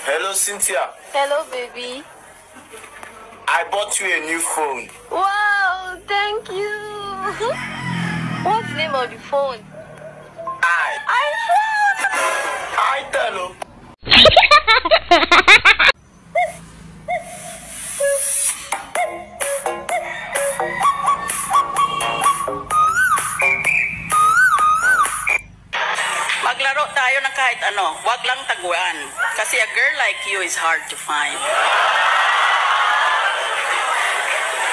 Hello, Cynthia. Hello, baby. I bought you a new phone. Wow, thank you. What's the name of the phone? iPhone. I tell you. Maglaro tayo ng kahit ano, wag lang taguan. Kasi a girl like you is hard to find.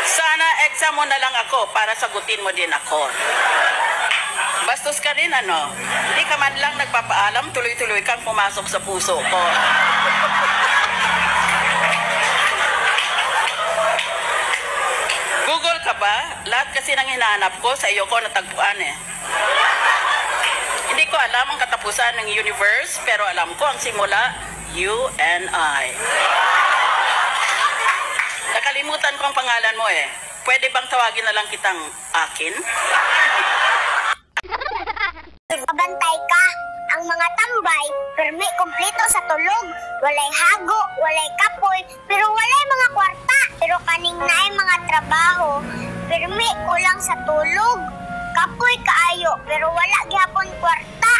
Sana exam mo na lang ako para sagutin mo din ako. Bastos ka rin ano, hindi ka man lang nagpapaalam, tuloy-tuloy kang pumasok sa puso ko. Google ka ba? Lahat kasi nang hinahanap ko sa iyo ko natagpuan eh. Hindi ko alam ang katapusan ng universe, pero alam ko ang simula, you and I. Nakalimutan ko ang pangalan mo eh. Pwede bang tawagin na lang kitang akin? Pabantay ka, ang mga tambay, permi kompleto sa tulog, walay hago, walay kapoy, pero walay mga kwarta, pero kaning naay mga trabaho, permi kulang sa tulog, kapoy kaayo, pero wala gihapon kwarta.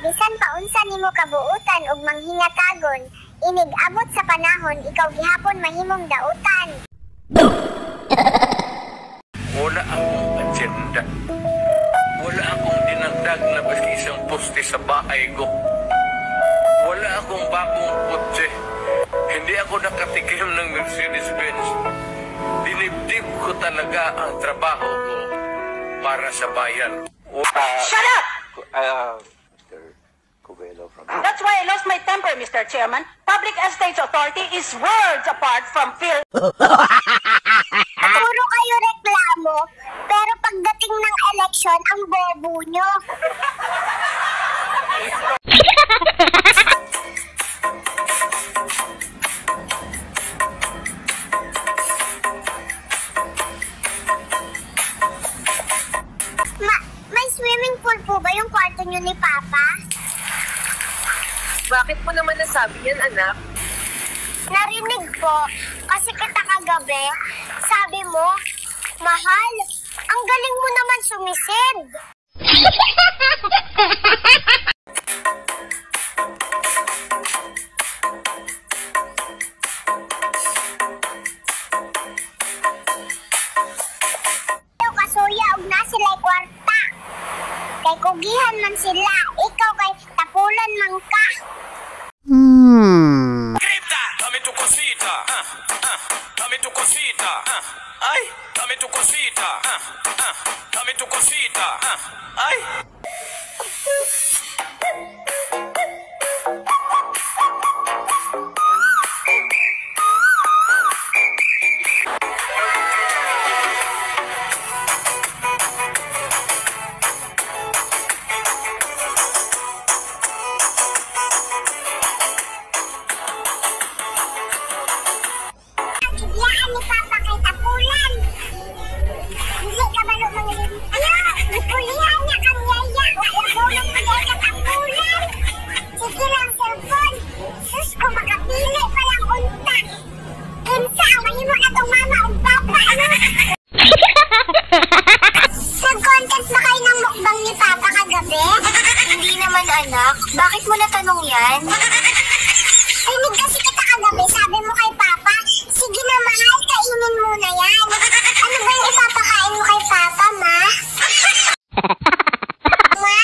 Bisan paunsa nimo kabuutan ug manghingatagon, inig abot sa panahon ikaw gihapon mahimong dautan. Wala akong agenda. Wala akong dinagdag na basta isang poste sa bahay ko. Wala akong bagong kotse. Hindi ako nakatikim ng Mercedes-Benz. Dinibdib ko talaga ang trabaho ko para sa bayan. Shut up! That's why I lost my temper, Mr. Chairman. Public Estates Authority is worlds apart from Phil. Puro kayo reklamo, pero pagdating ng eleksyon, ang bobo nyo. May swimming pool po ba yung kwarto nyo ni Papa? Bakit mo naman nasabi yan, anak? Narinig po, kasi kita kagabi, sabi mo, mahal, ang galing mo naman sumisid. Ikaw kasuya, og na sila'y kwarta. Kay kugihan man sila, ikaw kay tapulan man ka. Dame tu cosita, dame tu cosita, ay, dame tu cosita, dame tu cosita, ay. Kibiyaan ni Papa kay tapulan. Hindi ka ba lumangin? Ano? Nagkulihan niya kang yaya. Nagulong mo yaya ka tapulan. Sige lang, cellphone. Sus, kung makapili pa lang unta. Kinsa, mahimo na tong mama o papa. Ano? Nag-content ba kayo ng mukbang ni Papa kagabi? Hindi naman, anak. Bakit mo natanong yan? Rinig kasi kita kagabi. Sabi mo kay Papa, sige na mahal, kainin mo na yan. Ano ba yung ipapakain mo kay Papa, ma? Ma,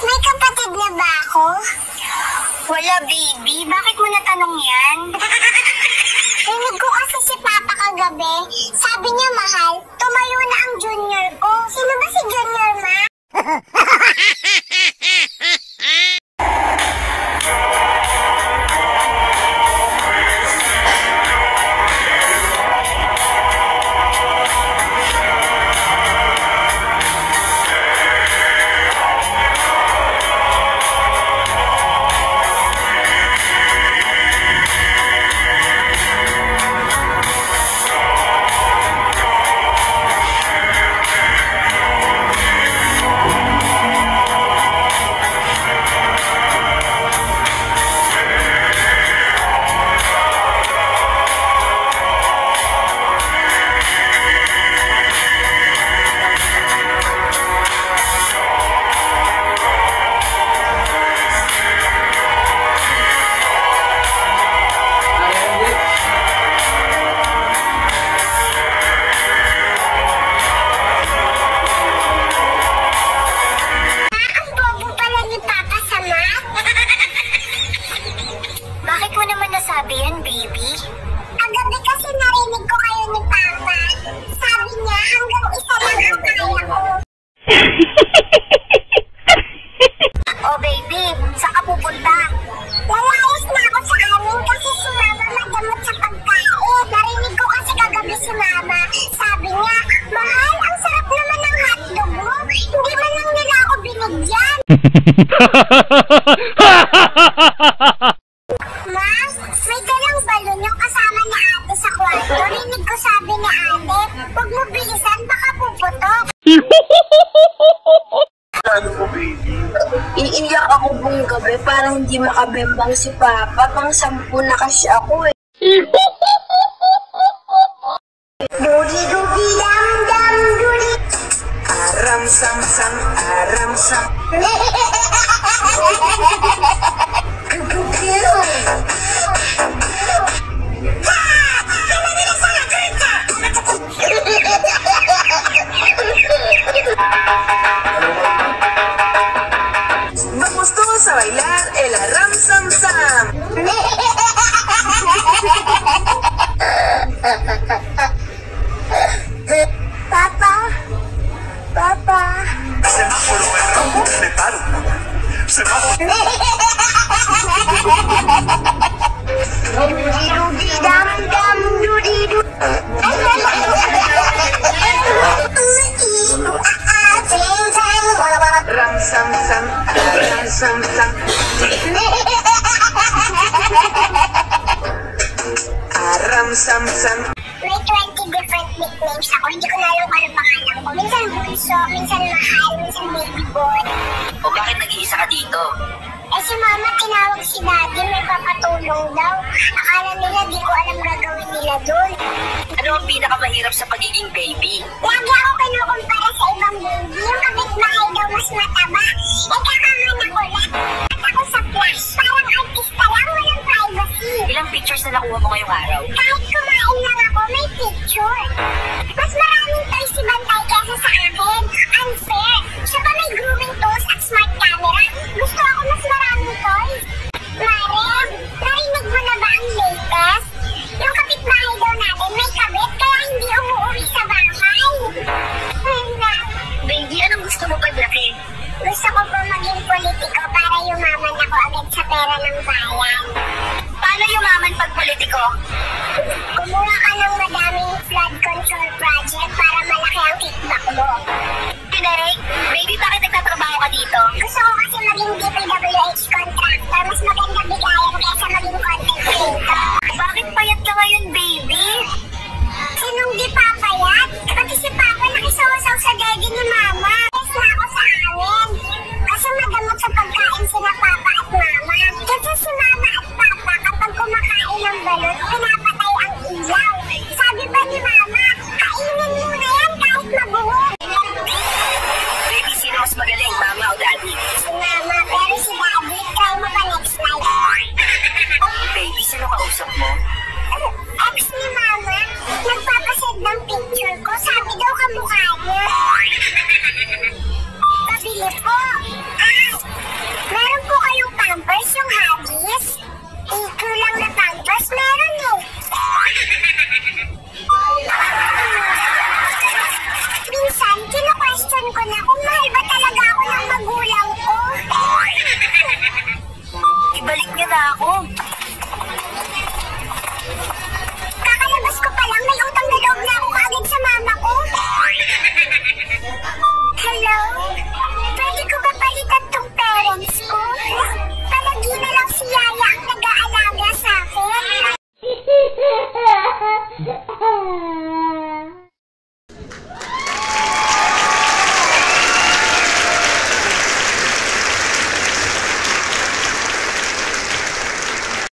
may kapatid na ba ako? Wala, baby. Bakit mo natanong yan? Rinig ko kasi si Papa kagabi. Sabi niya, mahal, tumayo na ang junior ko. Sino ba si junior, ma? Sabi yan, baby? Kagabi kasi narinig ko kayo ni Papa. Sabi niya hanggang isa lang ang kaya ko. Oh baby, saan ka pupunta? Lalayas na ako sa amin kasi si Mama madamot sa pagkain. Narinig ko kasi kagabi si Mama. Sabi niya, mahal, ang sarap naman ng hotdog mo. Hindi man lang nila ako binigyan. Ma, may dalang balon yung kasama ni ate sa kwarto. Rinig ko sabi ni ate, huwag mo bilisan, baka puputok. Ano po, baby? Iiyak ako buong gabi para hindi makabembang si Papa. Pang 10 na kasi ako eh. Dudi-dudi dam-dam dudi. Aram-sam-sam, aram-sam. Vamos todos a bailar el Aram Sam Sam. Papa, Papa. Semáforo en rojo, me paro. Semáforo. Dudi dam-dam dudi-du. Ram Sam Sam, Aram Sam Sam. Aram Sam Sam. May 20 different nicknames ako. Hindi ko na alam kung ano pangalan ko. Minsan bunso, minsan mahal, minsan baby boy. O bakit nag-iisa ka dito? Eh si Mama tinawag si Daddy, may papatulong daw. Akala nila di ko alam gagawin nila dun. Ano ang pinakamahirap sa pagiging baby? Lagi ako kinukumpara sa ibang baby. Yung kapitbahay daw mas mataba. Eh kakahanan ko lang. At ako sa flash. Parang artista lang, walang privacy. Ilang pictures na nakuha mo ngayong araw? Kahit kumain lang ako, may picture. Mas maraming toys si Bantay kesa sa akin. Unfair. Siya pa may grooming tools at smart camera. Gusto ako mas maraming toys. Mare, narinig mo na ba ang latest? Yung kapitbahay daw natin may kabit kaya hindi umuwi sa bahay. Baby, anong gusto mo paglaki? Gusto ko po maging politiko para yumaman ako agad sa pera ng bayan. Paano yumaman pag politiko? Kumuha ka ng madaming flood control project para malaki ang kickback mo. Derek, baby, bakit nagtatrabaho ka dito? Gusto ko kasi maging DPWH contractor. Mas maganda bigayan kaysa maging content creator. Bakit payat ka ngayon, baby? Sinong di papayat? Pati si Papa nakisawasaw sa daddy ni Mama. Yes na ako sa amin. Kasi madamot sa pagkain sila Papa at Mama. Kasi si Mama at Papa kapag kumakain ng balot, na ako.